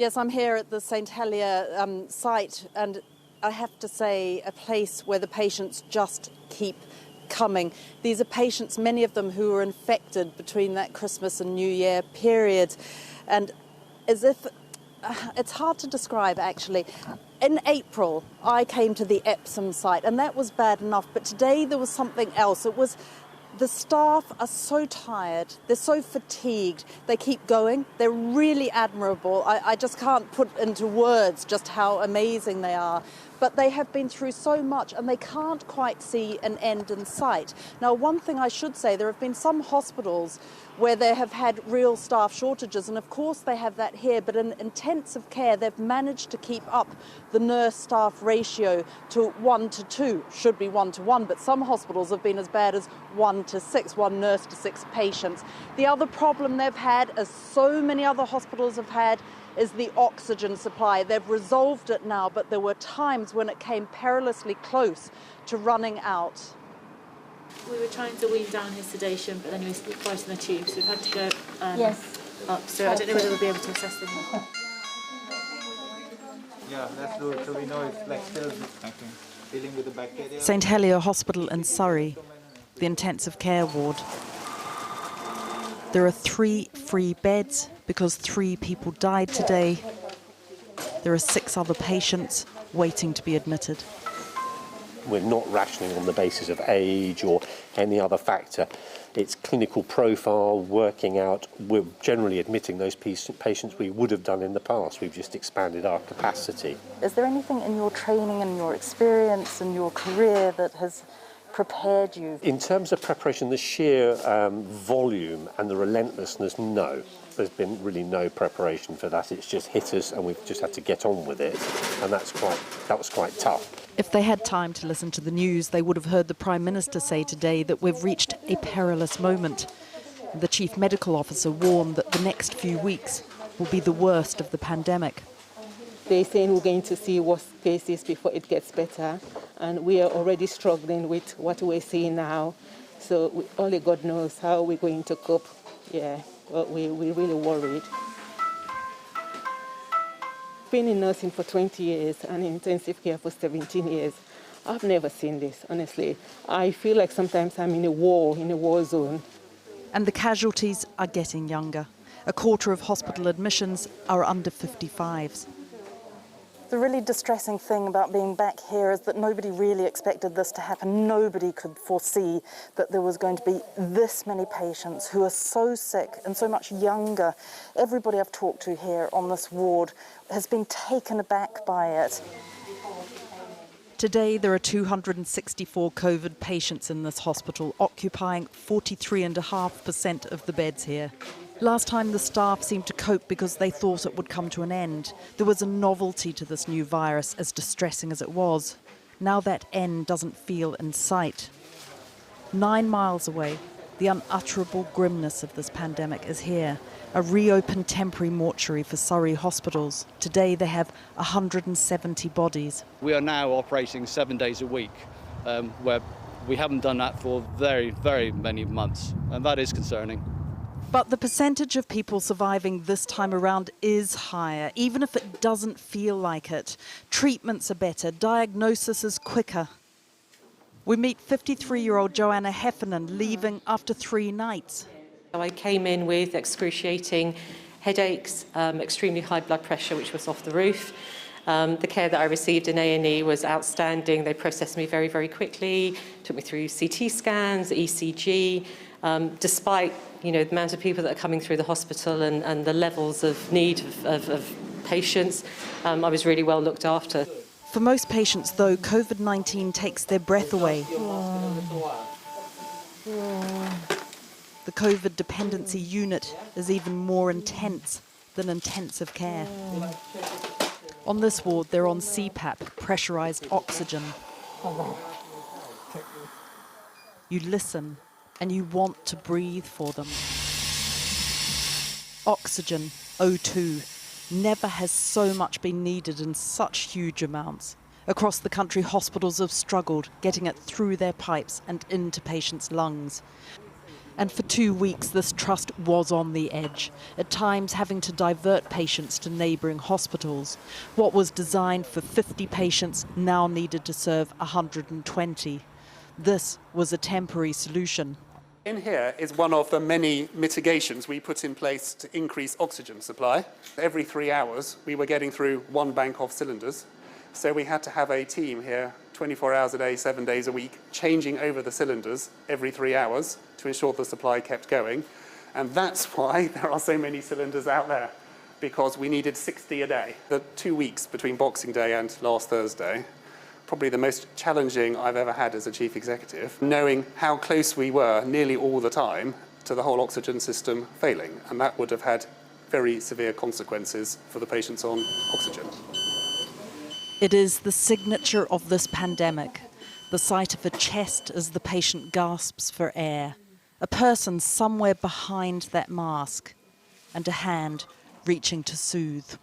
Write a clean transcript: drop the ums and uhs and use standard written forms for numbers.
Yes, I'm here at the St Helier site, and I have to say a place where the patients just keep coming. These are patients, many of them who were infected between that Christmas and New Year period, and as if it's hard to describe actually. In April, I came to the Epsom site, and that was bad enough, but today there was something else. It was the staff are so tired, they're so fatigued, they keep going, they're really admirable. I just can't put into words just how amazing they are. But they have been through so much and they can't quite see an end in sight. Now, one thing I should say, there have been some hospitals where they have had real staff shortages, and of course they have that here, but in intensive care they've managed to keep up the nurse-staff ratio to 1:2, should be 1:1, but some hospitals have been as bad as 1:6, one nurse to 6 patients. The other problem they've had, as so many other hospitals have had, is the oxygen supply. They've resolved it now, but there were times when it came perilously close to running out. We were trying to wean down his sedation, but then he was right in the tube, so we've had to go up. So I don't know whether we'll be able to assess them. Yeah, let's do it so we know it's like still dealing with the bacteria. St Helier Hospital in Surrey, the intensive care ward. There are 3 free beds because 3 people died today. There are 6 other patients waiting to be admitted. We're not rationing on the basis of age or any other factor. It's clinical profile, working out. We're generally admitting those patients we would have done in the past. We've just expanded our capacity. Is there anything in your training and your experience and your career that has prepared you? In terms of preparation, the sheer volume and the relentlessness, no. There's been really no preparation for that. It's just hit us and we've just had to get on with it. And that was quite tough. If they had time to listen to the news, they would have heard the Prime Minister say today that we've reached a perilous moment. The Chief Medical Officer warned that the next few weeks will be the worst of the pandemic. They're saying we're going to see worse cases before it gets better, and we are already struggling with what we're seeing now. So only God knows how we're going to cope. Yeah, but we're really worried. Been in nursing for 20 years and in intensive care for 17 years. I've never seen this, honestly. I feel like sometimes I'm in a war zone. And the casualties are getting younger. A quarter of hospital admissions are under 55s. The really distressing thing about being back here is that nobody really expected this to happen. Nobody could foresee that there was going to be this many patients who are so sick and so much younger. Everybody I've talked to here on this ward has been taken aback by it. Today there are 264 COVID patients in this hospital, occupying 43.5% of the beds here. Last time the staff seemed to cope because they thought it would come to an end. There was a novelty to this new virus, as distressing as it was. Now that end doesn't feel in sight. 9 miles away, the unutterable grimness of this pandemic is here. A reopened temporary mortuary for Surrey hospitals. Today they have 170 bodies. We are now operating 7 days a week, where we haven't done that for very, very many months, and that is concerning. But the percentage of people surviving this time around is higher, even if it doesn't feel like it. Treatments are better, diagnosis is quicker. We meet 53-year-old Joanna Heffernan leaving after 3 nights. I came in with excruciating headaches, extremely high blood pressure, which was off the roof. The care that I received in A&E was outstanding. They processed me very, very quickly, took me through CT scans, ECG. Despite the amount of people that are coming through the hospital and the levels of need of patients, I was really well looked after. For most patients, though, COVID-19 takes their breath away. The COVID dependency unit is even more intense than intensive care. On this ward, they're on CPAP, pressurized oxygen. You listen and you want to breathe for them. Oxygen, O2, never has so much been needed in such huge amounts. Across the country, hospitals have struggled getting it through their pipes and into patients' lungs. And for 2 weeks, this trust was on the edge, at times having to divert patients to neighbouring hospitals. What was designed for 50 patients now needed to serve 120. This was a temporary solution. In here is one of the many mitigations we put in place to increase oxygen supply. Every 3 hours, we were getting through one bank of cylinders. So we had to have a team here 24 hours a day, 7 days a week, changing over the cylinders every 3 hours to ensure the supply kept going. And that's why there are so many cylinders out there, because we needed 60 a day. The 2 weeks between Boxing Day and last Thursday, probably the most challenging I've ever had as a chief executive, knowing how close we were nearly all the time to the whole oxygen system failing. And that would have had very severe consequences for the patients on oxygen. It is the signature of this pandemic, the sight of a chest as the patient gasps for air, a person somewhere behind that mask, and a hand reaching to soothe.